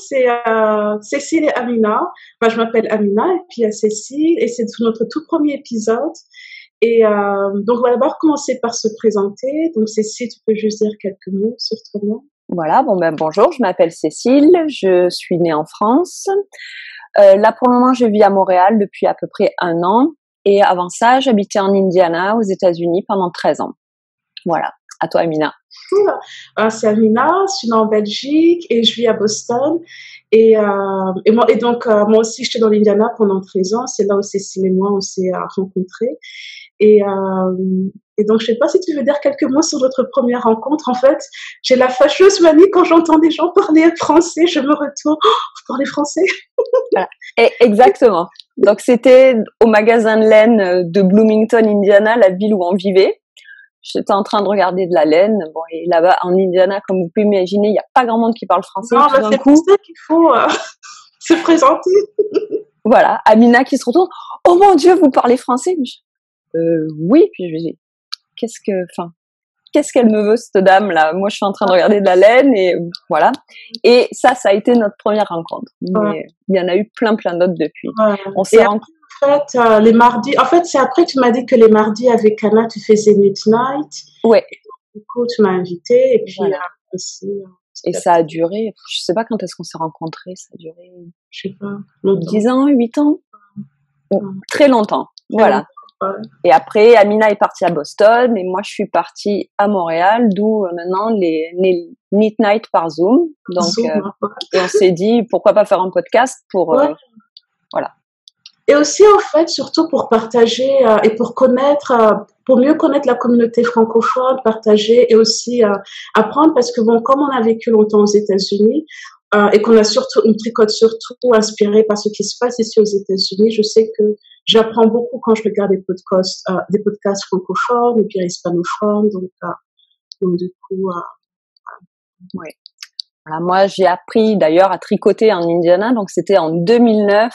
c'est Cécile et Amina. Moi, je m'appelle Amina et puis il y a Cécile et c'est notre tout premier épisode. Et donc, on va d'abord commencer par se présenter. Donc, Cécile, tu peux juste dire quelques mots sur toi-même? Voilà, bonjour, je m'appelle Cécile, je suis née en France. Là, pour le moment, je vis à Montréal depuis à peu près 1 an. Et avant ça, j'habitais en Indiana, aux États-Unis, pendant 13 ans. Voilà. À toi, Amina. C'est Amina, je suis née en Belgique et je vis à Boston. Moi aussi, j'étais dans l'Indiana pendant 13 ans. C'est là où Cécile et moi, on s'est rencontrés. Et donc, je sais pas si tu veux dire quelques mots sur notre première rencontre. En fait, j'ai la fâcheuse manie quand j'entends des gens parler français, je me retourne. Oh, vous parlez français? Voilà. Exactement. Donc, c'était au magasin de laine de Bloomington, Indiana, la ville où on vivait. J'étais en train de regarder de la laine. Bon, et là-bas, en Indiana, comme vous pouvez imaginer, il n'y a pas grand monde qui parle français. Non, c'est pour ça qu'il faut se présenter. Voilà, Amina qui se retourne. Oh mon Dieu, vous parlez français? Oui. Puis je dis, qu'est-ce qu'elle me veut, cette dame-là? Moi, je suis en train de regarder de la laine et voilà. Et ça a été notre première rencontre. Mais il y en a eu plein d'autres depuis. On s'est rencontrés. En fait, les mardis, en fait, c'est après, tu m'as dit que les mardis avec Anna, tu faisais Midnight. Ouais. Du coup, tu m'as invitée et puis voilà. Et ça a duré, je sais pas quand est-ce qu'on s'est rencontrés, ça a duré, je sais pas, 10 ans, 8 ans, très longtemps, voilà. Et après, Amina est partie à Boston et moi je suis partie à Montréal, d'où maintenant les Meet Night par Zoom. Donc, et on s'est dit pourquoi pas faire un podcast pour, voilà. Et aussi, en fait, surtout pour partager et pour mieux connaître la communauté francophone, partager et aussi apprendre parce que bon, comme on a vécu longtemps aux États-Unis et qu'on a on tricote surtout inspiré par ce qui se passe ici aux États-Unis, je sais que j'apprends beaucoup quand je regarde des podcasts francophones ou bien hispanophones. Donc du coup, oui. Voilà, moi, j'ai appris d'ailleurs à tricoter en Indiana, donc c'était en 2009.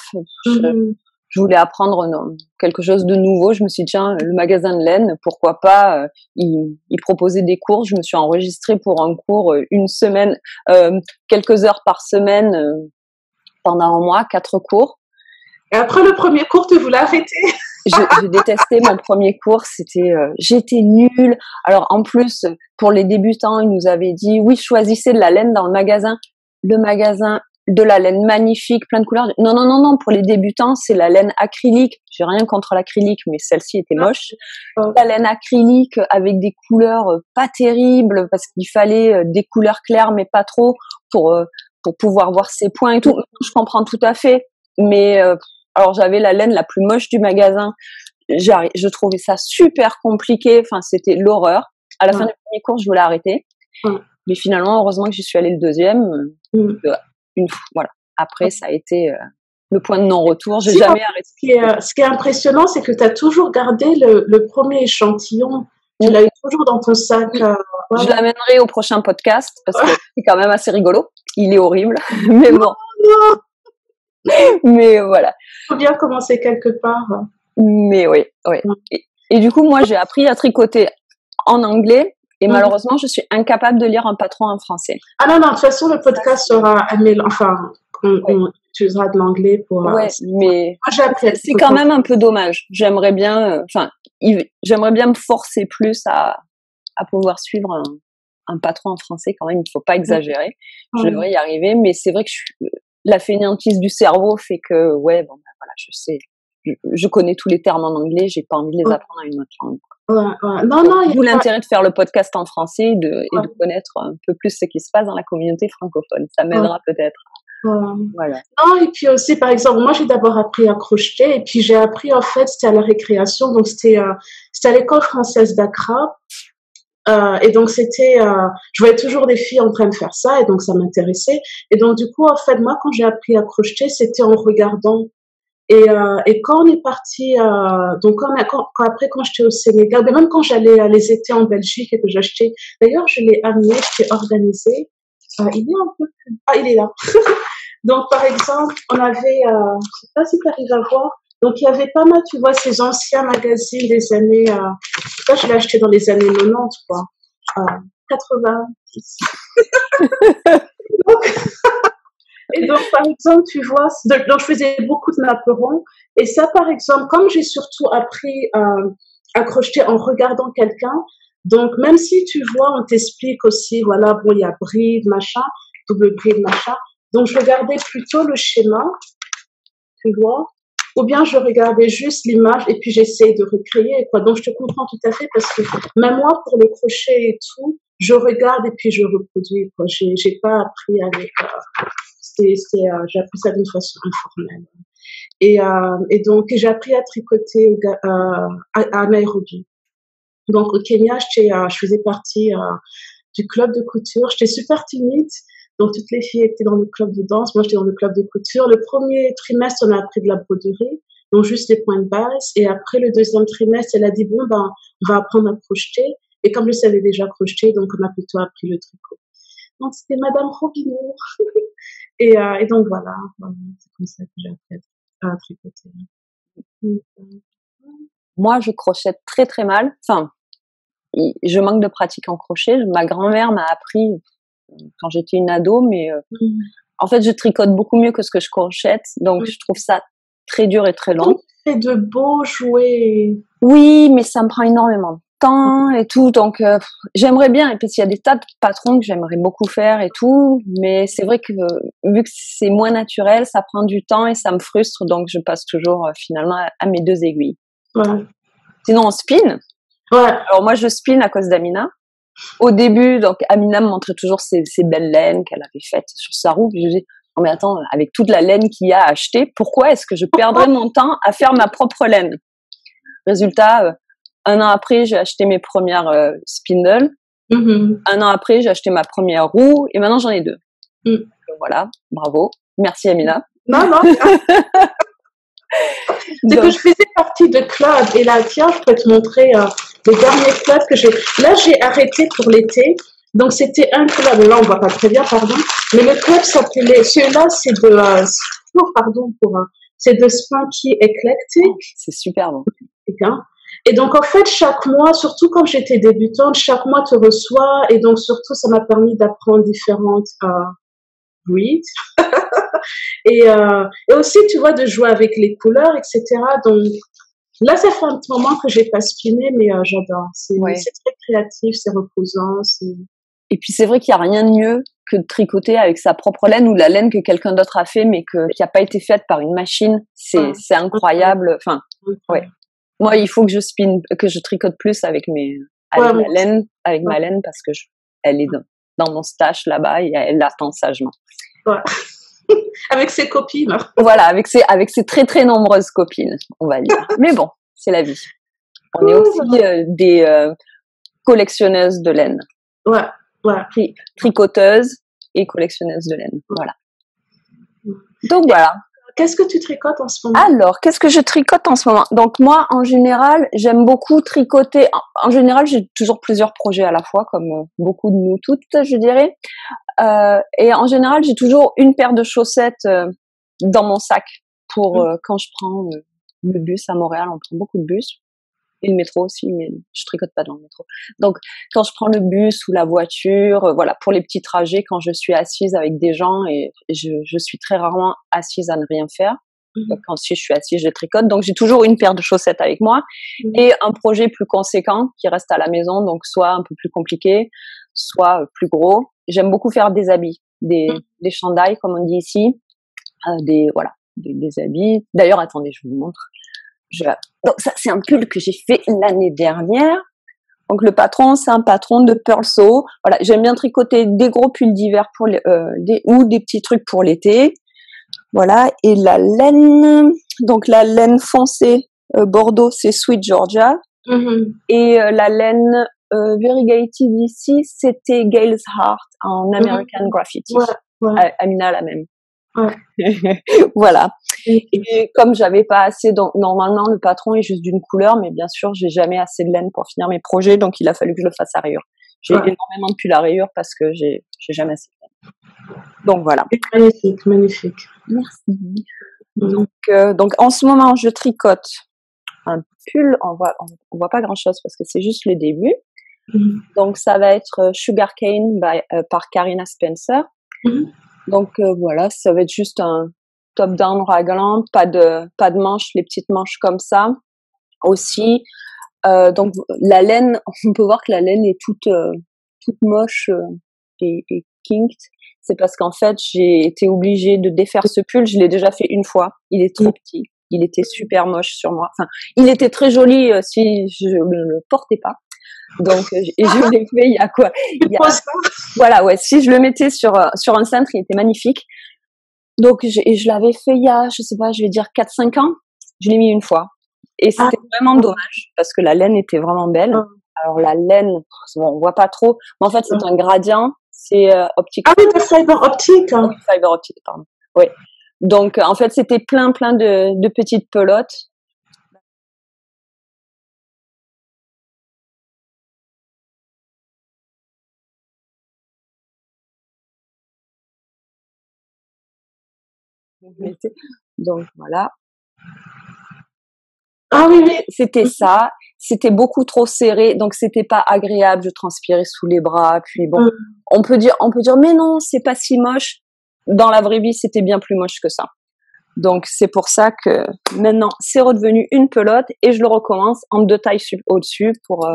Je voulais apprendre quelque chose de nouveau. Je me suis dit, tiens, le magasin de laine, pourquoi pas, il proposait des cours. Je me suis enregistrée pour un cours 1 semaine, quelques heures par semaine, pendant 1 mois, 4 cours. Et après le premier cours, tu voulais arrêter? J'ai détesté mon premier cours, j'étais nulle. Alors en plus, pour les débutants, ils nous avaient dit, oui, choisissez de la laine dans le magasin de la laine magnifique, plein de couleurs. Non, pour les débutants, c'est la laine acrylique. J'ai rien contre l'acrylique, mais celle-ci était moche. La laine acrylique avec des couleurs pas terribles, parce qu'il fallait des couleurs claires, mais pas trop, pour pouvoir voir ses points et tout. Je comprends tout à fait, mais alors j'avais la laine la plus moche du magasin. Je trouvais ça super compliqué. Enfin, c'était l'horreur. À la fin du premier cours, je voulais arrêter. Mais finalement, heureusement que j'y suis allée le deuxième. Voilà. Après, ça a été le point de non-retour. J'ai jamais arrêté. Ce qui est impressionnant, c'est que tu as toujours gardé le premier échantillon. Tu l'as eu toujours dans ton sac. Je l'amènerai au prochain podcast parce que c'est quand même assez rigolo. Il est horrible, mais bon. Mais voilà. Il faut bien commencer quelque part. Mais oui. Et du coup, moi, j'ai appris à tricoter en anglais. Et malheureusement, je suis incapable de lire un patron en français. Ah non, de toute façon, le podcast sera on utilisera de l'anglais pour... mais c'est quand même un peu dommage. J'aimerais bien me forcer plus à pouvoir suivre un patron en français quand même. Il ne faut pas exagérer. Je devrais y arriver, mais c'est vrai que la fainéantise du cerveau fait que, voilà, je sais. Je connais tous les termes en anglais, j'ai pas envie de les apprendre à une autre langue. D'où l'intérêt de faire le podcast en français et de connaître un peu plus ce qui se passe dans la communauté francophone. Ça m'aidera peut-être. Voilà. Non, et puis aussi, par exemple, moi, j'ai d'abord appris à crocheter et puis j'ai appris, en fait, c'était à la récréation, donc c'était à l'école française d'Accra. Et donc, je voyais toujours des filles en train de faire ça et donc ça m'intéressait. Et donc, du coup, en fait, moi, quand j'ai appris à crocheter, c'était en regardant. Et quand on est parti, donc quand j'étais au Sénégal, mais même quand j'allais les étés en Belgique et que j'achetais, d'ailleurs je l'ai amené, j'étais organisée. Il est un peu plus, il est là. Donc par exemple, on avait, je sais pas si tu arrives à voir, donc il y avait pas mal, tu vois, ces anciens magazines des années, ça je l'ai acheté dans les années 90 quoi, 90. Et donc, par exemple, tu vois, donc je faisais beaucoup de naperons. Et ça, par exemple, comme j'ai surtout appris à crocheter en regardant quelqu'un, donc même si tu vois, on t'explique aussi, voilà, bon, il y a bride, machin, double bride, machin. Donc, je regardais plutôt le schéma, tu vois, ou bien je regardais juste l'image et puis j'essayais de recréer, quoi. Donc, je te comprends tout à fait parce que même moi, pour le crochet et tout, je regarde et puis je reproduis, quoi. J'ai pas appris avec, j'ai appris ça d'une façon informelle. Et donc, j'ai appris à tricoter à Nairobi. Donc, au Kenya, je faisais partie du club de couture. J'étais super timide. Donc, toutes les filles étaient dans le club de danse. Moi, j'étais dans le club de couture. Le premier trimestre, on a appris de la broderie. Donc, juste les points de base. Et après, le deuxième trimestre, elle a dit, bon, ben, on va apprendre à crocheter. Et comme je savais déjà crocheter, donc, on a plutôt appris le tricot. Donc, c'était Madame Robineau. Et donc, voilà. C'est comme ça que j'ai appris à tricoter. Moi, je crochète très, très mal. Enfin, je manque de pratique en crochet. Ma grand-mère m'a appris quand j'étais une ado, mais en fait, je tricote beaucoup mieux que ce que je crochète, donc je trouve ça très dur et très long. C'est de beaux jouets. Oui, mais ça me prend énormément de temps et tout, donc j'aimerais bien. Et puis il y a des tas de patrons que j'aimerais beaucoup faire et tout, mais c'est vrai que vu que c'est moins naturel, ça prend du temps et ça me frustre, donc je passe toujours finalement à mes deux aiguilles. Ouais. Sinon, on spin. Ouais. Alors moi, je spin à cause d'Amina. Au début, donc Amina me montrait toujours ses belles laines qu'elle avait faites sur sa roue. Puis je dis, oh mais attends, avec toute la laine qu'il y a à acheter, pourquoi est-ce que je perdrais mon temps à faire ma propre laine? Résultat, 1 an après, j'ai acheté mes premières spindles. 1 an après, j'ai acheté ma première roue et maintenant j'en ai 2. Donc voilà, bravo. Merci Amina. Non. C'est que je faisais partie de clubs et là, tiens, je peux te montrer les derniers clubs que j'ai. Là, j'ai arrêté pour l'été. Donc, c'était un club. Là, on voit pas très bien, pardon. Mais le club s'appelait, celui-là, c'est c'est de Spunky Eclectic. Oh, c'est super bon. Et donc, en fait, chaque mois, surtout quand j'étais débutante, chaque mois te reçoit. Et donc, surtout, ça m'a permis d'apprendre différentes breeds. Et aussi, tu vois, de jouer avec les couleurs, etc. Donc, là, ça fait un petit moment que j'ai pas spiné, mais j'adore. C'est très créatif, c'est reposant. Et puis, c'est vrai qu'il n'y a rien de mieux que de tricoter avec sa propre laine ou la laine que quelqu'un d'autre a fait, mais qui n'a pas été faite par une machine. C'est incroyable. Enfin, ouais. Moi, il faut que je tricote plus avec ma laine, parce que elle est dans mon stash là-bas et elle attend sagement. Ouais. Avec ses copines. Voilà, avec ses très très nombreuses copines, on va dire. Mais bon, c'est la vie. On est aussi des collectionneuses de laine. Ouais. Tricoteuses et collectionneuses de laine. Voilà. Donc voilà. Qu'est-ce que tu tricotes en ce moment? Alors, qu'est-ce que je tricote en ce moment? Donc moi, en général, j'aime beaucoup tricoter. En général, j'ai toujours plusieurs projets à la fois, comme beaucoup de nous toutes, je dirais. Et en général, j'ai toujours une paire de chaussettes dans mon sac pour quand je prends le bus à Montréal. On prend beaucoup de bus et le métro aussi, mais je tricote pas dans le métro. Donc, quand je prends le bus ou la voiture, voilà, pour les petits trajets, quand je suis assise avec des gens et je suis très rarement assise à ne rien faire. Donc, quand je suis assise, je tricote. Donc, j'ai toujours une paire de chaussettes avec moi et un projet plus conséquent qui reste à la maison, donc soit un peu plus compliqué, soit plus gros. J'aime beaucoup faire des habits, des chandails, comme on dit ici, des habits. D'ailleurs, attendez, je vous montre. Donc ça, c'est un pull que j'ai fait l'année dernière. Donc le patron, c'est un patron de Purl Sew. Voilà, j'aime bien tricoter des gros pulls d'hiver ou des petits trucs pour l'été. Voilà, et la laine, donc la laine foncée Bordeaux, c'est Sweet Georgia. Et la laine variegated ici, c'était Gale's Heart en American Graffiti. Amina la même. Voilà. Et comme j'avais pas assez, donc normalement le patron est juste d'une couleur, mais bien sûr j'ai jamais assez de laine pour finir mes projets, donc il a fallu que je le fasse à rayures. J'ai énormément de pulls à rayures parce que j'ai jamais assez de laine. Donc voilà. Magnifique. Merci. Donc en ce moment je tricote un pull, on voit pas grand chose parce que c'est juste le début. Donc ça va être Sugarcane par Karina Spencer. Donc voilà, ça va être juste un top-down raglan, pas de manches, les petites manches comme ça. Aussi, donc la laine, on peut voir que la laine est toute moche et kinked. C'est parce qu'en fait, j'ai été obligée de défaire ce pull. Je l'ai déjà fait une fois. Il est trop petit. Il était super moche sur moi. Enfin, il était très joli si je ne le portais pas. Donc, et je l'ai fait il y a quoi? Voilà, ouais. Si je le mettais sur un cintre, il était magnifique. Donc, je l'avais fait il y a, je sais pas, je vais dire 4-5 ans. Je l'ai mis une fois. Et c'était vraiment dommage parce que la laine était vraiment belle. Alors, la laine, bon, on voit pas trop. Mais en fait, c'est un gradient. C'est optique. Ah oui, de fiber optique. Fiber optique, pardon. Oui. Donc, en fait, c'était plein de petites pelotes. Donc, voilà. Ah oui, oui. C'était ça. C'était beaucoup trop serré. Donc, c'était pas agréable. Je transpirais sous les bras. Puis bon, on peut dire, mais non, c'est pas si moche. Dans la vraie vie, c'était bien plus moche que ça. Donc, c'est pour ça que maintenant, c'est redevenu une pelote et je le recommence en 2 tailles au-dessus pour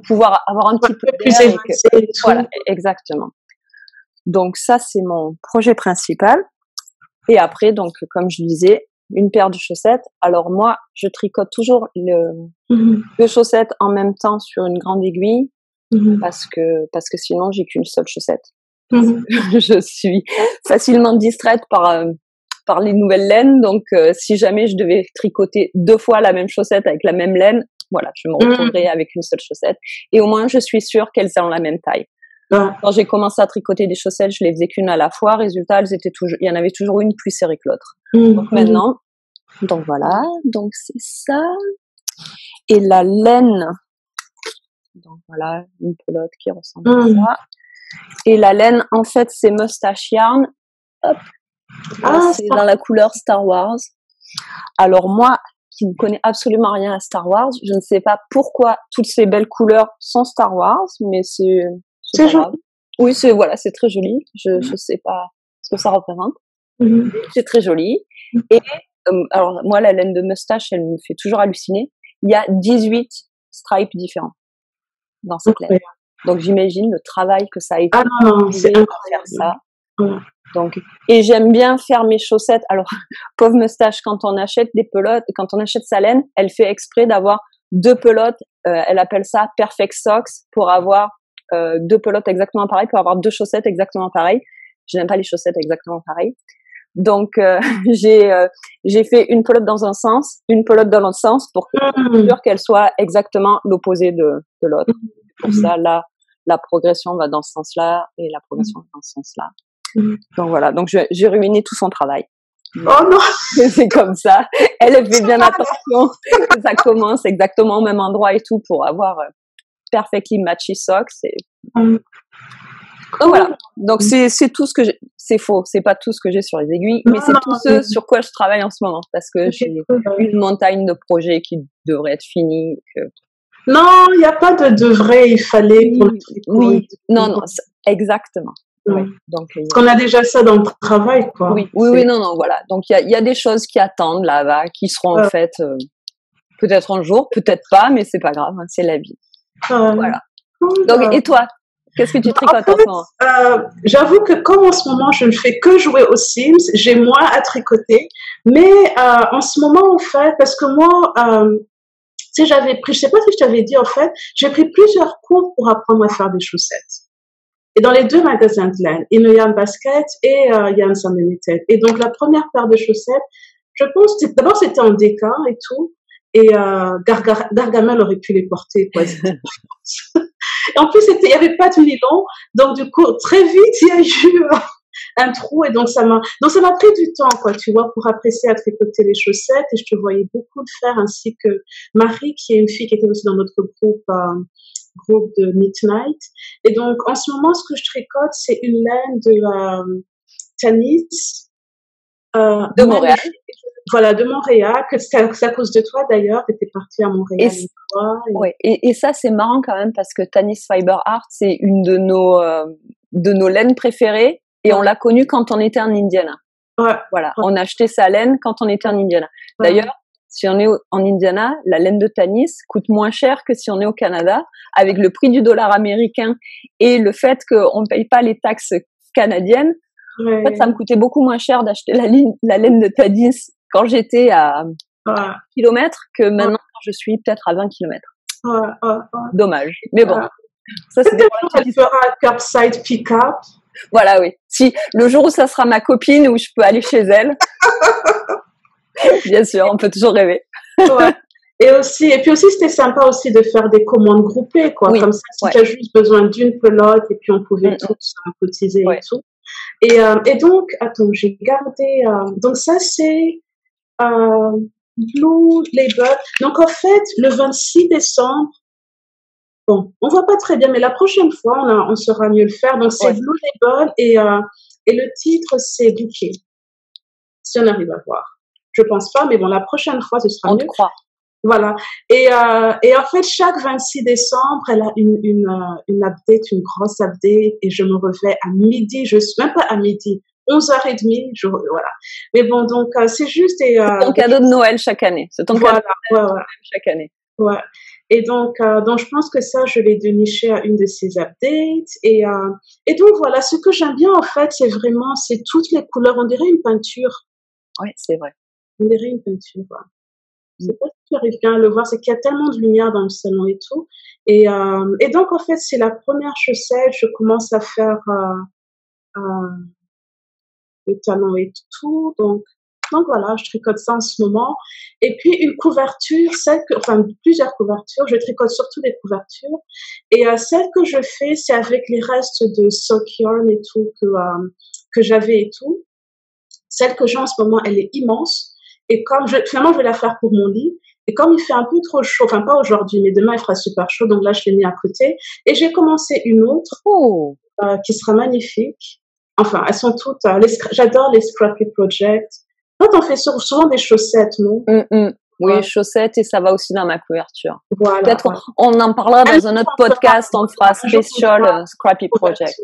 pouvoir avoir un petit peu d'air. Voilà, exactement. Donc, ça, c'est mon projet principal. Et après, donc, comme je disais, une paire de chaussettes. Alors, moi, je tricote toujours deux chaussettes en même temps sur une grande aiguille parce que sinon, j'ai qu'une seule chaussette. Je suis facilement distraite par les nouvelles laines. Donc, si jamais je devais tricoter 2 fois la même chaussette avec la même laine, voilà, je me retrouverais avec une seule chaussette. Et au moins, je suis sûre qu'elles sont la même taille. Quand j'ai commencé à tricoter des chaussettes, je les faisais qu'une à la fois. Résultat, il y en avait toujours une plus serrée que l'autre. Donc maintenant, donc voilà, donc c'est ça. Et la laine, donc voilà, une pelote qui ressemble à ça. Et la laine, en fait, c'est Mustache Yarn. Hop. C'est dans la couleur Star Wars. Alors moi, qui ne connais absolument rien à Star Wars, je ne sais pas pourquoi toutes ces belles couleurs sont Star Wars, mais c'est joli. Oui, c'est très joli. Je sais pas ce que ça représente. C'est très joli. Et alors moi, la laine de Mustache, elle me fait toujours halluciner. Il y a 18 stripes différents dans cette laine. Donc j'imagine le travail que ça a été c'est pour faire ça. Donc, et j'aime bien faire mes chaussettes. Alors, pauvre Mustache, quand on achète des pelotes, quand on achète sa laine, elle fait exprès d'avoir 2 pelotes. Elle appelle ça Perfect Socks pour avoir 2 pelotes exactement pareilles, pour avoir 2 chaussettes exactement pareilles. Je n'aime pas les chaussettes exactement pareilles. Donc, j'ai fait une pelote dans un sens, une pelote dans l'autre sens pour être sûr qu'elle soit exactement l'opposé de l'autre. Pour ça, là, la progression va dans ce sens-là et la progression va dans ce sens-là. Donc voilà, donc j'ai ruiné tout son travail. Oh non! C'est comme ça. Elle fait bien attention que ça commence exactement au même endroit et tout pour avoir perfectly matchy socks. Donc voilà. Donc c'est tout ce que j'ai. C'est faux, c'est pas tout ce que j'ai sur les aiguilles, mais c'est tout ce sur quoi je travaille en ce moment parce que j'ai une montagne de projets qui devraient être finis. Non, il n'y a pas de devrait, il fallait pour le tricot. Oui, non, exactement. Oui. Donc, parce qu'on a déjà ça dans le travail, quoi. Oui, non, voilà. Donc, il y a des choses qui attendent là-bas, qui seront faites peut-être un jour, peut-être pas, mais c'est pas grave, hein, c'est la vie. Voilà. Donc, et toi, qu'est-ce que tu tricotes en ce moment? J'avoue que comme en ce moment, je ne fais que jouer aux Sims, j'ai moins à tricoter. Mais en ce moment, en fait, parce que moi, tu sais, je sais pas si je t'avais dit, en fait, j'ai pris plusieurs cours pour apprendre à faire des chaussettes. Et dans les 2 magasins de laine, Inoyam Basket et Yarns Unlimited. Et donc, la première paire de chaussettes, je pense, d'abord, c'était en déca et tout. Et Gargamel aurait pu les porter, quoi. Et en plus, il n'y avait pas de nylon. Donc, du coup, très vite, il y a eu un trou. Et donc, ça m'a pris du temps, quoi, tu vois, pour apprécier à tricoter les chaussettes. Et je te voyais beaucoup le faire, ainsi que Marie, qui est une fille qui était aussi dans notre groupe de Midnight. Et donc, en ce moment, ce que je tricote, c'est une laine de Tanis. De Montréal. Voilà, de Montréal, que c'est à cause de toi d'ailleurs, tu étais partie à Montréal une fois. Ouais, et ça, c'est marrant quand même parce que Tanis Fiber Art, c'est une de nos laines préférées. Et on l'a connu quand on était en Indiana. Ouais. Voilà, on achetait sa laine quand on était en Indiana. D'ailleurs, si on est en Indiana, la laine de Tanis coûte moins cher que si on est au Canada, avec le prix du dollar américain et le fait qu'on ne paye pas les taxes canadiennes. En fait, ça me coûtait beaucoup moins cher d'acheter la laine de Tanis quand j'étais à kilomètres que maintenant quand je suis peut-être à 20 kilomètres. Dommage. Mais bon, ça c'est tu feras curbside pick-up. Voilà, oui. Si le jour où ça sera ma copine, où je peux aller chez elle, bien sûr, on peut toujours rêver. Et puis aussi, c'était sympa aussi de faire des commandes groupées, quoi. Comme ça, si tu as juste besoin d'une pelote, et puis on pouvait tous cotiser et tout. Et donc, attends, j'ai gardé. Donc ça, c'est Blue Label. Donc en fait, le 26 décembre, bon, on voit pas très bien, mais la prochaine fois, on saura mieux le faire. Donc c'est Blue Label et le titre c'est Bouquet. Si on arrive à voir, je pense pas, mais bon, la prochaine fois, ce sera mieux. On te croit. Voilà. Et en fait, chaque 26 décembre, elle a une update, une grosse update, et je me réveille à midi, même pas à midi, 11h30, voilà. Mais bon, donc, c'est juste c'est ton cadeau de Noël chaque année. C'est ton cadeau de Noël chaque année. Ouais. Et donc, je pense que ça, je vais dénicher à une de ces updates. Et donc, voilà, ce que j'aime bien, en fait, c'est toutes les couleurs. On dirait une peinture. Oui, c'est vrai. On dirait une peinture, ouais. Je sais pas si tu arrives bien à le voir, c'est qu'il y a tellement de lumière dans le salon et tout. Et donc, en fait, c'est la première chaussette. Je commence à faire le talon et tout. Donc voilà, je tricote ça en ce moment. Et puis, une couverture, plusieurs couvertures. Je tricote surtout des couvertures. Et celle que je fais, c'est avec les restes de sock yarn et tout que j'avais et tout. Celle que j'ai en ce moment, elle est immense. Et finalement, je vais la faire pour mon lit. Et comme il fait un peu trop chaud, enfin pas aujourd'hui, mais demain il fera super chaud, donc là je l'ai mis à côté. Et j'ai commencé une autre qui sera magnifique. Enfin, elles sont toutes. J'adore les Scrappy Project. Toi, t'en fais souvent des chaussettes, non? Oui, chaussettes, et ça va aussi dans ma couverture. Voilà. Peut-être on en parlera dans un autre podcast. On fera spécial Scrappy Project.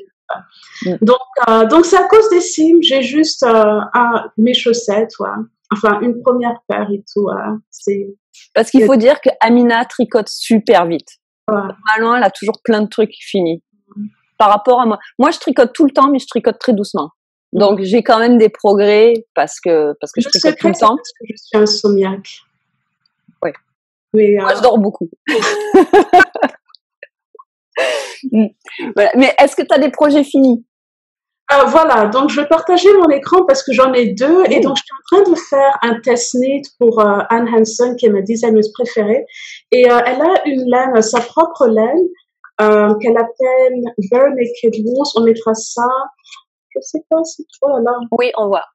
Donc c'est à cause des cimes. J'ai juste mes chaussettes, enfin une première paire et tout. Parce qu'il faut dire que Amina tricote super vite. Normalement, elle a toujours plein de trucs finis. Par rapport à moi, je tricote tout le temps, mais je tricote très doucement. Donc j'ai quand même des progrès parce que je tricote tout le temps. Parce que je suis insomniaque. Oui. Mais moi, je dors beaucoup. Voilà. Mais est-ce que tu as des projets finis? Voilà, donc je vais partager mon écran parce que j'en ai deux et donc je suis en train de faire un test knit pour Anne Hanson qui est ma designeuse préférée et elle a une laine, sa propre laine qu'elle appelle Bare Naked Wool. On mettra ça, je sais pas si tu vois là. Oui, on voit.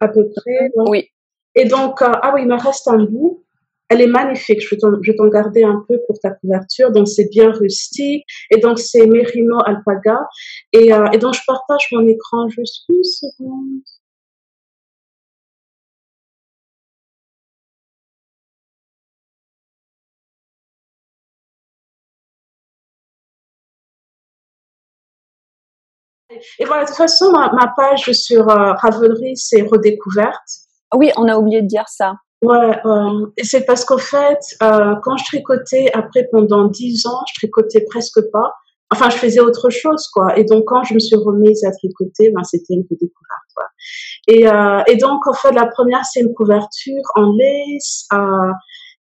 À peu près. Ouais. Oui. Et donc, oui, il me reste un bout. Elle est magnifique. Je vais t'en garder un peu pour ta couverture. Donc, c'est bien rustique. Et donc, c'est Merino Alpaga. Et donc, je partage mon écran juste une seconde. Et voilà, de toute façon, ma page sur Ravelry, c'est redécouverte. Oui, on a oublié de dire ça. Ouais, et c'est parce qu'au fait, quand je tricotais, après pendant 10 ans, je tricotais presque pas. Enfin, je faisais autre chose, quoi. Et donc, quand je me suis remise à tricoter, c'était une redécouverte, quoi. Et donc, en fait, la première, c'est une couverture en lace,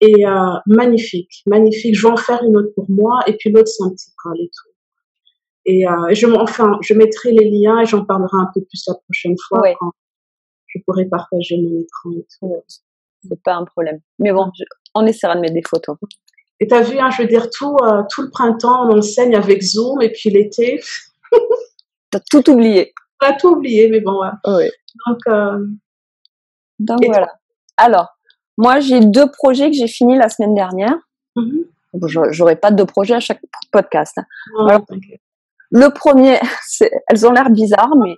et magnifique, magnifique. Je vais en faire une autre pour moi, et puis l'autre, c'est un petit col et tout. Et je mettrai les liens et j'en parlerai un peu plus la prochaine fois quand je pourrai partager mon écran et tout. C'est pas un problème. Mais bon, on essaiera de mettre des photos. Et t'as vu, je veux dire, tout le printemps, on enseigne avec Zoom, et puis l'été. T'as tout oublié. On a tout oublié, mais bon, ouais. Oui. Donc voilà. Alors, moi, j'ai 2 projets que j'ai finis la semaine dernière. J'aurai pas 2 projets à chaque podcast. Oh, alors, le premier, elles ont l'air bizarres, mais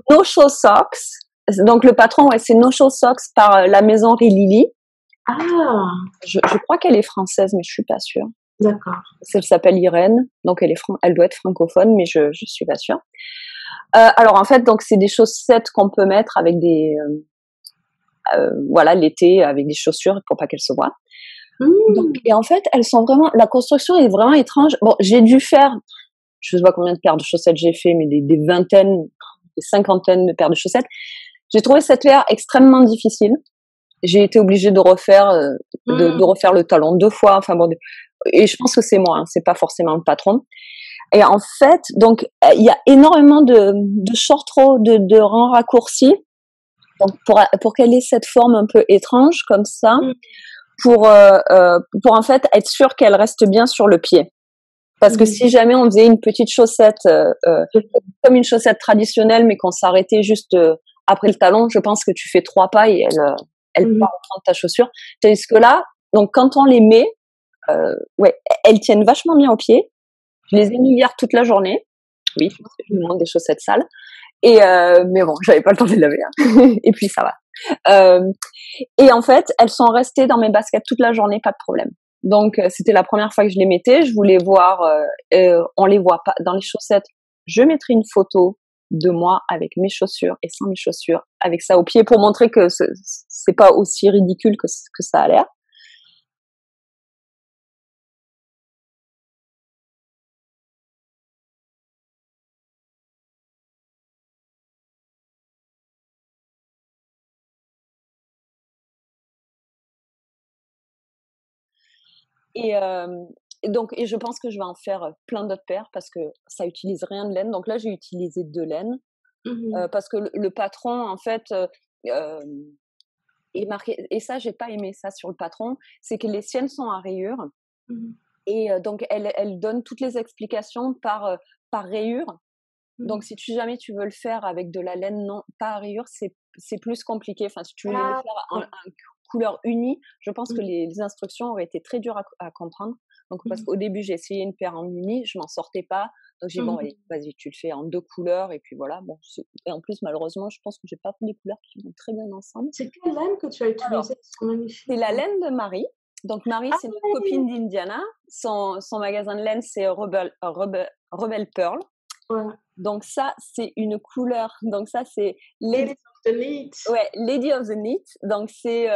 No Show Socks. Donc le patron, c'est No Show Socks par la maison Lily. Ah. Je crois qu'elle est française, mais je suis pas sûre. D'accord. Elle s'appelle Irène, donc elle doit être francophone, mais je suis pas sûre. Alors en fait, donc c'est des chaussettes qu'on peut mettre avec des voilà, l'été avec des chaussures pour pas qu'elles se voient. Donc, et en fait, elles sont vraiment, la construction est vraiment étrange. Bon, j'ai dû faire, je sais pas combien de paires de chaussettes j'ai fait, mais des vingtaines, des cinquantaines de paires de chaussettes. J'ai trouvé cette paire extrêmement difficile. J'ai été obligée de refaire, de refaire le talon 2 fois. Enfin bon, et je pense que c'est moi, hein, c'est pas forcément le patron. Et en fait, donc, il y a énormément de short row, de rangs raccourcis. Donc, pour qu'elle ait cette forme un peu étrange, comme ça, pour en fait être sûr qu'elle reste bien sur le pied. Parce que si jamais on faisait une petite chaussette, comme une chaussette traditionnelle, mais qu'on s'arrêtait juste après le talon, je pense que tu fais 3 pas et elle part au fond de ta chaussure. Tandis que là, donc quand on les met, ouais, elles tiennent vachement bien au pied. Je les ai mis hier toute la journée. Oui, parce que je me demande des chaussettes sales. Et mais bon, j'avais pas le temps de les laver. Hein. Et puis ça va. Et en fait, elles sont restées dans mes baskets toute la journée, pas de problème. Donc c'était la première fois que je les mettais. Je voulais voir. On les voit pas dans les chaussettes. Je mettrai une photo de moi avec mes chaussures et sans mes chaussures, avec ça au pied pour montrer que c'est pas aussi ridicule que ça a l'air. Et donc, et je pense que je vais en faire plein d'autres paires parce que ça utilise rien de laine. Donc là, j'ai utilisé de laine parce que le patron, en fait, est marqué. Et ça, j'ai pas aimé ça sur le patron. C'est que les siennes sont à rayures et donc elle donne toutes les explications par rayure. Donc, si jamais tu veux le faire avec de la laine non pas à rayures, c'est plus compliqué. Enfin, si tu veux le faire en couleur unie, je pense que les instructions auraient été très dures à comprendre. Donc, parce qu'au début, j'ai essayé une paire en uni, je m'en sortais pas. Donc, j'ai dit, bon, allez, vas-y, tu le fais en 2 couleurs. Et puis voilà. Bon, et en plus, malheureusement, je pense que j'ai pas pris des couleurs qui vont très bien ensemble. C'est quelle laine que tu as utilisée? C'est la laine de Marie. Donc, Marie, c'est notre copine d'Indiana. Son magasin de laine, c'est Rebel Pearl. Ouais. Donc ça, c'est une couleur. Donc ça, c'est Lady of the Knit. Ouais, Lady of the Knit. Donc c'est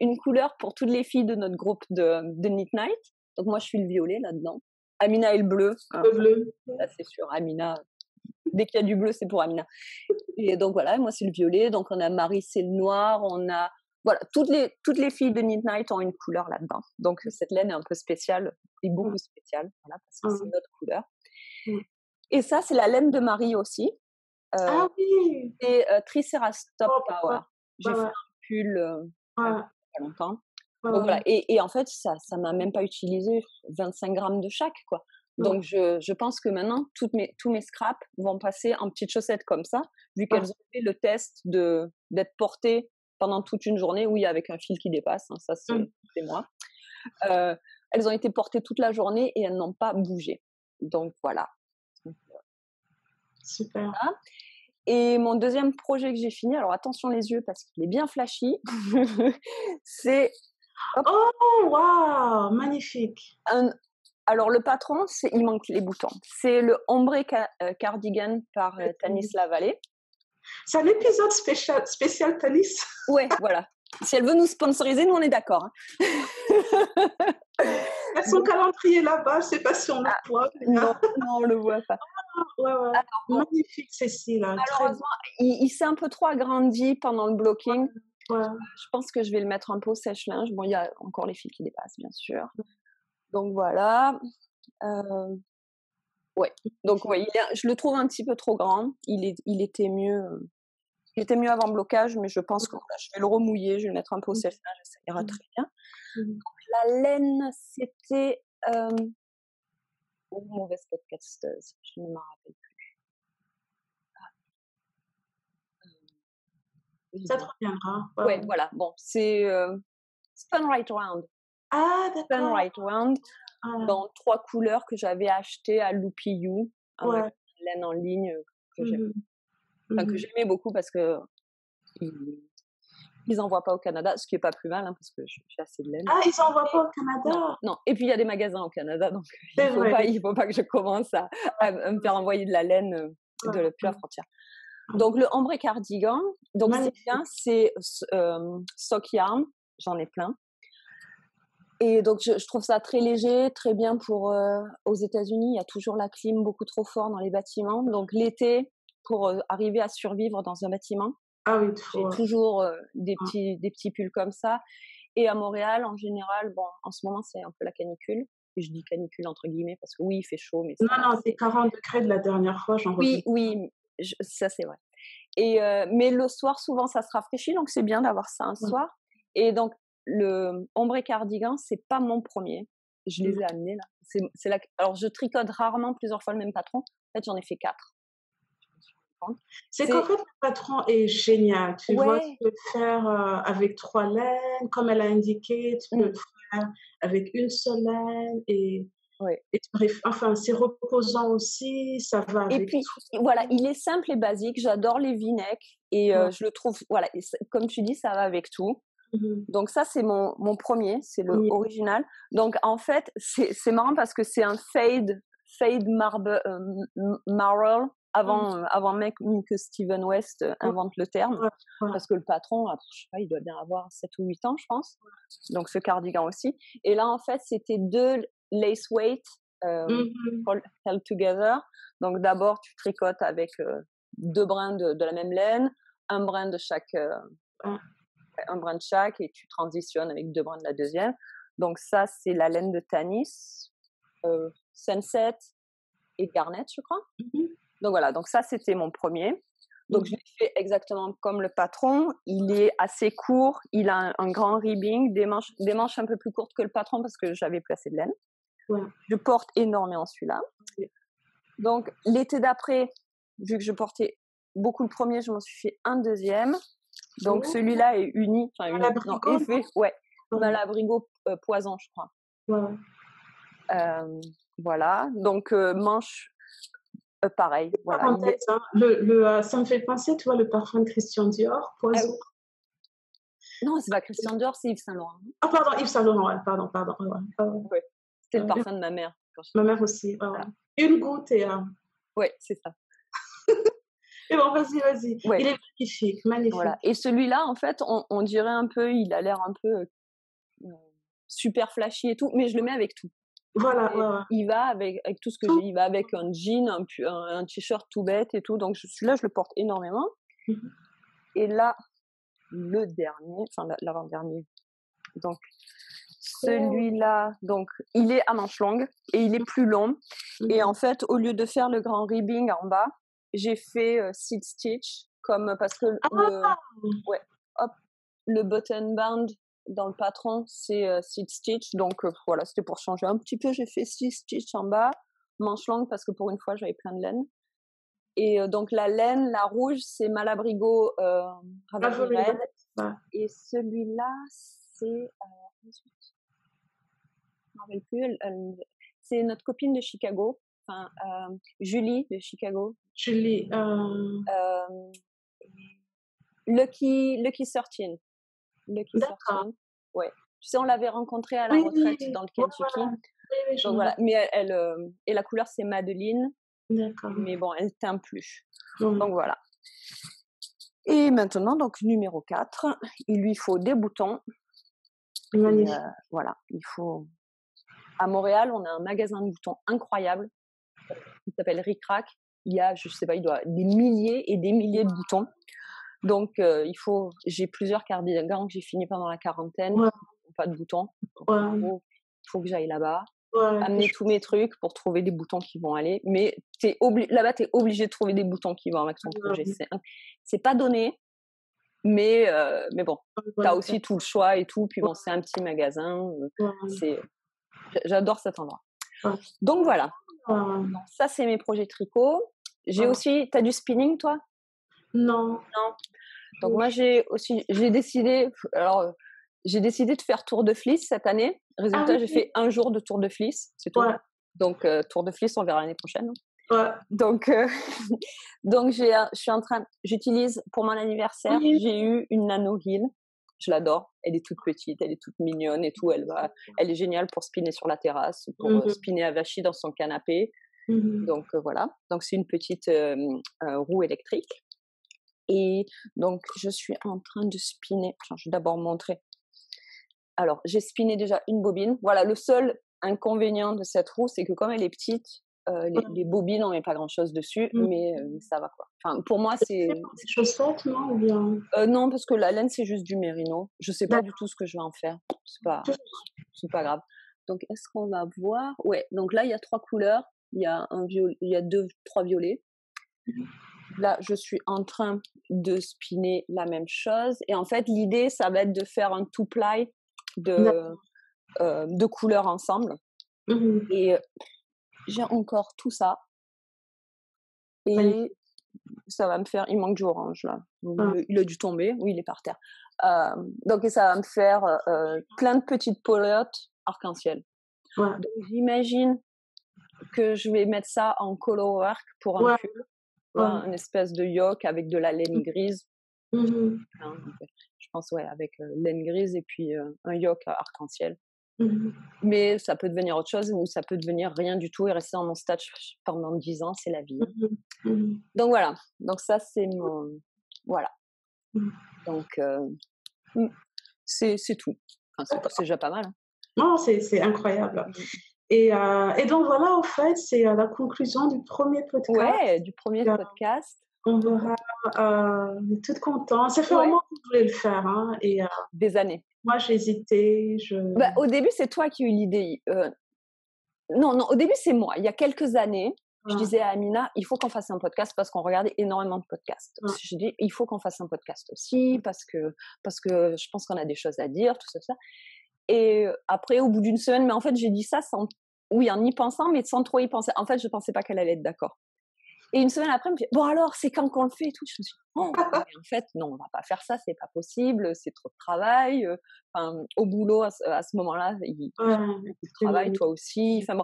une couleur pour toutes les filles de notre groupe de Knit Night. Donc moi, je suis le violet là-dedans. Amina est le bleu. Le bleu. Ça, c'est sûr. Amina, dès qu'il y a du bleu, c'est pour Amina. Et donc voilà, moi, c'est le violet. Donc on a Marie, c'est le noir. On a voilà, toutes les filles de Knit Night ont une couleur là-dedans. Donc cette laine est un peu spéciale et beaucoup spéciale, voilà, parce que c'est notre couleur. Et ça, c'est la laine de Marie aussi. Ah oui. C'est Tricerastop Power. J'ai fait un pull il y a pas longtemps. Donc voilà. Et en fait, ça m'a même pas utilisé 25 grammes de chaque, quoi. Donc je pense que maintenant, tous mes scraps vont passer en petites chaussettes comme ça, vu qu'elles ont fait le test d'être portées pendant toute une journée, oui, avec un fil qui dépasse. Hein, ça, c'est moi. Elles ont été portées toute la journée et elles n'ont pas bougé. Donc voilà. Super. Voilà. Et mon deuxième projet que j'ai fini, alors attention les yeux parce qu'il est bien flashy, c'est... Oh, waouh, magnifique. Alors le patron, il manque les boutons. C'est le ombre cardigan par Tanis Lavallée. C'est un épisode spécial Tanis. Ouais, voilà. Si elle veut nous sponsoriser, nous on est d'accord. Hein. Il y a son calendrier là-bas, je ne sais pas si on le voit. Non, on ne le voit pas. Ouais. Alors, magnifique, Cécile. Malheureusement, il s'est un peu trop agrandi pendant le blocking. Ouais. Je pense que je vais le mettre un peu au sèche-linge. Bon, il y a encore les fils qui dépassent, bien sûr. Donc voilà. Ouais. Donc ouais, je le trouve un petit peu trop grand. Il était mieux. Il était mieux avant blocage, mais je pense que je vais le remouiller, je vais le mettre un peu au sèche-linge, ça ira très bien. Donc, la laine, c'était mauvaise podcasteuse, je ne m'en rappelle plus. Ça te reviendra. Ouais, voilà. Bon, c'est Spun Right Round. Ah, d'accord. Spun Right Round dans 3 couleurs que j'avais achetées à Loopy You, un laine en ligne que j'aimais beaucoup parce que Ils n'envoient pas au Canada, ce qui est pas plus mal, hein, parce que j'ai assez de laine. Ah, ils n'envoient pas au Canada? Non. Et puis il y a des magasins au Canada, donc C'est vrai. il faut pas que je commence à me faire envoyer de la laine depuis la frontière. Donc le ombre cardigan, donc c'est bien, c'est Sock Yarn, j'en ai plein. Et donc je trouve ça très léger, très bien pour aux États-Unis, il y a toujours la clim beaucoup trop fort dans les bâtiments, donc l'été pour arriver à survivre dans un bâtiment. Ah oui, j'ai toujours des petits pulls comme ça. Et à Montréal, en général, bon, en ce moment, c'est un peu la canicule. Et je dis canicule entre guillemets parce que oui, il fait chaud, mais ça, non, c'est 40 degrés de la dernière fois, j'en reviens. Oui, ça c'est vrai. Et mais le soir, souvent, ça se rafraîchit, donc c'est bien d'avoir ça un soir. Et donc, le ombre cardigan, c'est pas mon premier. Je les ai amenés là. Alors, je tricote rarement plusieurs fois le même patron. En fait, j'en ai fait 4. C'est qu'en fait, le patron est génial. Tu vois, tu peux le faire avec 3 laines, comme elle a indiqué, tu peux le faire avec une seule laine et enfin, c'est reposant aussi, ça va avec. Et puis, voilà, il est simple et basique. J'adore les v-necks et je le trouve, voilà, comme tu dis, ça va avec tout. Donc ça, c'est mon premier, c'est le original. Donc en fait, c'est marrant parce que c'est un fade marble avant même que Steven West invente le terme, parce que le patron, je sais pas, il doit bien avoir 7 ou 8 ans, je pense. Donc ce cardigan aussi. Et là, en fait, c'était 2 lace weight held together. Donc d'abord, tu tricotes avec 2 brins de la même laine, un brin de chaque et tu transitionnes avec 2 brins de la deuxième. Donc ça, c'est la laine de Tanis, Sunset et Garnet, je crois. Donc voilà, donc ça, c'était mon premier. Donc je l'ai fait exactement comme le patron. Il est assez court, il a un grand ribbing, des manches un peu plus courtes que le patron parce que j'avais plus assez de laine. Je porte énormément celui-là. Donc l'été d'après, vu que je portais beaucoup le premier, je m'en suis fait un deuxième. Donc celui-là est uni, Malabrigo poison, je crois. Voilà, donc manche pareil. Voilà. Parenthèse, ça me fait penser, tu vois, le parfum de Christian Dior, poison. Non, c'est pas Christian Dior, c'est Yves Saint Laurent. Ah pardon, Yves Saint Laurent, pardon. C'était le parfum de ma mère. Ma mère aussi. Voilà. Une goutte et ouais, c'est ça. Et bon, vas-y. Ouais. Il est magnifique. Voilà. Et celui-là, en fait, on dirait un peu, il a l'air un peu super flashy et tout, mais je le mets avec tout. Voilà. Il va avec tout ce que j'ai. Il va avec un jean, un t-shirt tout bête et tout. Donc celui-là, je le porte énormément. Et là, le dernier, enfin l'avant-dernier. Donc celui-là, donc il est à manches longues et il est plus long. Et en fait, au lieu de faire le grand ribbing en bas, j'ai fait seed stitch parce que le button band dans le patron, c'est seed stitch. Donc voilà, c'était pour changer un petit peu. J'ai fait seed stitch en bas, manche longue parce que pour une fois, j'avais plein de laine. Et donc la laine, la rouge, c'est Malabrigo Ravelry Red. Et celui-là, c'est... je ne me rappelle plus. C'est notre copine de Chicago, Julie de Chicago. Julie. Lucky 13. Lucky 13. Ouais. Tu sais, on l'avait rencontrée à la retraite dans le Kentucky. Oui, donc voilà. Mais elle et la couleur, c'est Madeleine. D'accord. Mais bon, elle teint plus. Donc voilà. Et maintenant, donc numéro 4, il lui faut des boutons. Magnifique. Voilà, il faut... À Montréal, on a un magasin de boutons incroyable qui s'appelle Ric Rac. Il y a, je sais pas, il doit des milliers et des milliers de boutons. Donc, j'ai plusieurs cardigans que j'ai fini pendant la quarantaine. Pas de boutons. Il faut que j'aille là-bas. Amener tous mes trucs pour trouver des boutons qui vont aller. Mais là-bas, tu es obligé de trouver des boutons qui vont avec ton projet. C'est pas donné, mais bon, tu as aussi tout le choix et tout. Puis bon, c'est un petit magasin. J'adore cet endroit. Donc voilà. Ça, c'est mes projets tricot. J'ai aussi... T'as du spinning, toi? Non. Donc moi, j'ai décidé... Alors, j'ai décidé de faire tour de fliss cette année. Résultat, j'ai fait un jour de tour de fliss, c'est tout. Donc, tour de fliss, on verra l'année prochaine. Donc je suis en train... J'utilise, pour mon anniversaire, j'ai eu une Nano Heel. Je l'adore. Elle est toute petite, elle est toute mignonne et tout. Elle est géniale pour spinner sur la terrasse, pour spinner avachi dans son canapé. Donc voilà. Donc c'est une petite roue électrique. Et donc je suis en train de spinner. Attends, je vais d'abord montrer. Alors j'ai spinné déjà une bobine. Voilà, le seul inconvénient de cette roue, c'est que comme elle est petite, les bobines, on met pas grand chose dessus, mais ça va quoi. Enfin, pour moi, c'est. Des chaussettes, non, ou bien... Non, parce que la laine, c'est juste du mérino. Je sais pas du tout ce que je vais en faire. C'est pas grave. Donc, est-ce qu'on va voir? Ouais. Donc là, il y a 3 couleurs. Il y a il y a 3 violets. Là, je suis en train de spinner la même chose. Et en fait, l'idée, ça va être de faire un two-ply de couleurs ensemble. Et j'ai encore tout ça. Et ça va me faire... Il manque du orange, là. Il a dû tomber. Oui, il est par terre. Donc, ça va me faire plein de petites pelotes arc-en-ciel. Donc, j'imagine que je vais mettre ça en color work pour un pull. Une espèce de yoke avec de la laine grise. Donc, je pense, avec laine grise et puis un yoke arc-en-ciel. Mais ça peut devenir autre chose ou ça peut devenir rien du tout et rester dans mon stage pendant 10 ans, c'est la vie. Donc voilà, donc ça c'est mon... Voilà. Donc c'est tout. Enfin, c'est déjà pas mal. Hein. Non, c'est incroyable. Et donc voilà, en fait, c'est la conclusion du premier podcast. Ouais, du premier podcast. On verra, on est toutes contentes. Ça fait vraiment que je voulais le faire. Hein, et, des années. Moi, j'ai hésité. Au début, c'est toi qui as eu l'idée. Non, au début, c'est moi. Il y a quelques années, je disais à Amina, il faut qu'on fasse un podcast parce qu'on regardait énormément de podcasts. Je dis, il faut qu'on fasse un podcast aussi parce que je pense qu'on a des choses à dire, tout ça. Et après, au bout d'une semaine, mais en fait, j'ai dit ça en y pensant, mais sans trop y penser. En fait, je pensais pas qu'elle allait être d'accord. Et une semaine après, elle me dit, bon alors, c'est quand qu'on le fait et tout. Je me suis dit, mais en fait, non, on va pas faire ça, c'est pas possible, c'est trop de travail. Au boulot, à ce moment-là, il travaille, toi aussi. Enfin bon.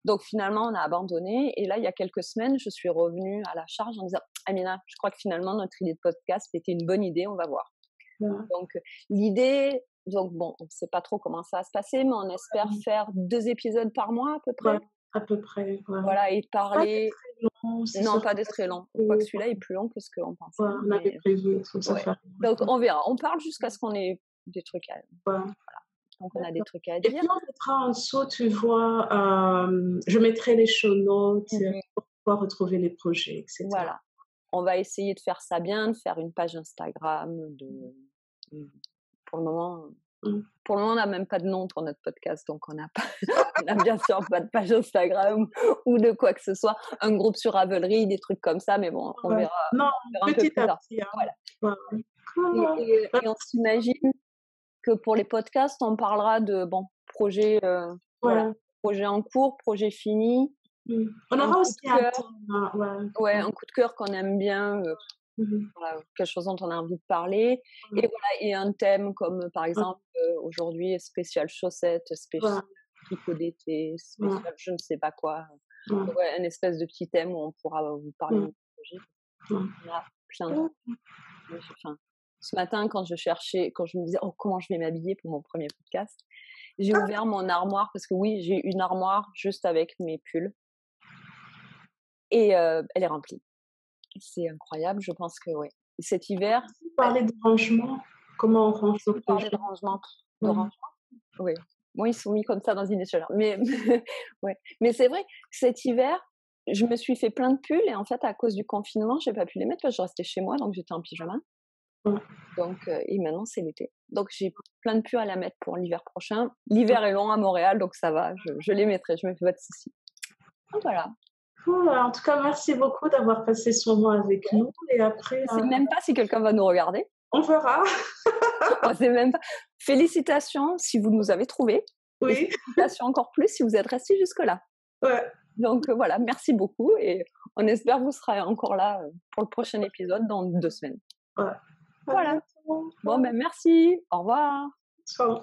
Donc finalement, on a abandonné. Et là, il y a quelques semaines, je suis revenue à la charge en disant, Amina, je crois que finalement, notre idée de podcast était une bonne idée, on va voir. Donc l'idée, donc bon, on sait pas trop comment ça va se passer, mais on espère faire 2 épisodes par mois à peu près. À peu près. Voilà, et parler. Pas des très longs. Quoique celui-là est plus long que ce qu'on pensait. On avait prévu. Donc on verra. On parle jusqu'à ce qu'on ait des trucs à dire. Voilà. Donc on a des trucs à dire. Et puis on mettra en dessous, tu vois, je mettrai les show notes pour pouvoir retrouver les projets, etc. Voilà. On va essayer de faire ça bien, de faire une page Instagram. Pour le moment, on n'a même pas de nom pour notre podcast, donc on n'a bien sûr pas de page Instagram ou de quoi que ce soit. Un groupe sur Ravelry, des trucs comme ça, mais bon, on verra. Non, un peu plus tard. Voilà. Et on s'imagine que pour les podcasts, on parlera de projets en cours, projets finis. On aura aussi un un coup de cœur qu'on aime bien. Quelque chose dont on a envie de parler et un thème comme par exemple aujourd'hui spécial chaussettes, spécial tricot d'été, spécial je ne sais pas quoi, un espèce de petit thème où on pourra vous parler de projet. On a plein de... ce matin quand je me disais comment je vais m'habiller pour mon premier podcast, j'ai ouvert mon armoire parce que j'ai une armoire juste avec mes pulls et elle est remplie. C'est incroyable, je pense que cet hiver. Vous parlez de rangement, comment on range nos projets? De rangement. Oui. Moi, ils sont mis comme ça dans une échelle. Mais mais c'est vrai, cet hiver, je me suis fait plein de pulls et en fait, à cause du confinement, j'ai pas pu les mettre parce que je restais chez moi, donc j'étais en pyjama. Donc et maintenant c'est l'été. Donc j'ai plein de pulls à la mettre pour l'hiver prochain. L'hiver est long à Montréal, donc ça va, je les mettrai, je me fais pas de soucis. Donc voilà. Cool. En tout cas, merci beaucoup d'avoir passé ce moment avec nous. Et après, je ne sais même pas si quelqu'un va nous regarder. On verra. On sait même pas. Félicitations si vous nous avez trouvés. Oui. Et félicitations encore plus si vous êtes restés jusque-là. Ouais. Donc voilà, merci beaucoup et on espère que vous serez encore là pour le prochain épisode dans 2 semaines. Ouais. Voilà. Bon, merci. Au revoir. Ciao.